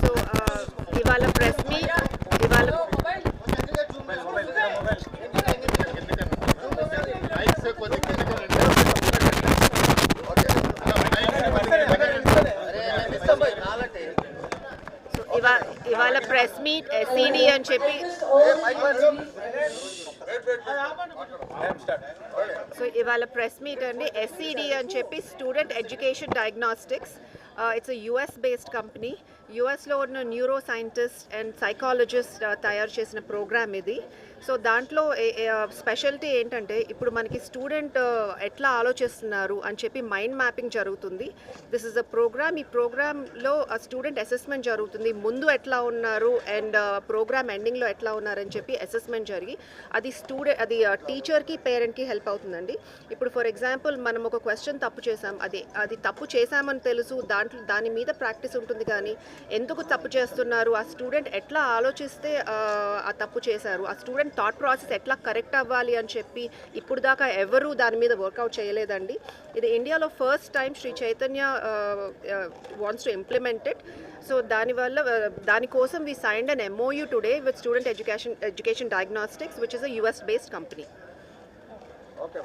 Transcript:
So ఇవాళ press meet ఇవాళ ఇవాళ ప్రెస్ మీట్ ఎస్ఈడి అని చెప్పి సో ఇవాళ ప్రెస్ మీట్ అండి ఎస్ఈడి అని చెప్పి student education diagnostics. It's US based company. యుఎస్లో ఉన్న న్యూరో సైంటిస్ట్ అండ్ సైకాలజిస్ట్ తయారు చేసిన ప్రోగ్రామ్ ఇది. సో దాంట్లో స్పెషాలిటీ ఏంటంటే ఇప్పుడు మనకి స్టూడెంట్ ఎట్లా ఆలోచిస్తున్నారు అని చెప్పి మైండ్ మ్యాపింగ్ జరుగుతుంది. This is a program. ఈ ప్రోగ్రాంలో స్టూడెంట్ అసెస్మెంట్ జరుగుతుంది. ముందు ఎట్లా ఉన్నారు అండ్ ప్రోగ్రామ్ ఎండింగ్లో ఎట్లా ఉన్నారని చెప్పి అసెస్మెంట్ జరిగి అది టీచర్కి పేరెంట్కి హెల్ప్ అవుతుందండి. ఇప్పుడు ఫర్ ఎగ్జాంపుల్ మనం ఒక క్వశ్చన్ తప్పు చేసాం, అది తప్పు చేసామని తెలుసు, దాని మీద ప్రాక్టీస్ ఉంటుంది, కానీ ఎందుకు తప్పు చేస్తున్నారు, ఆ స్టూడెంట్ ఎట్లా ఆలోచిస్తే ఆ తప్పు చేశారు, ఆ స్టూడెంట్ థాట్ ప్రాసెస్ ఎట్లా కరెక్ట్ అవ్వాలి అని చెప్పి ఇప్పుడు దాకా ఎవరు దాని మీద వర్కౌట్ చేయలేదండి. ఇది ఇండియాలో first time Sri Chaitanya wants to implement it. So దానికోసం we signed an MOU today with Student Education Diagnostics, which is a US based company. Okay.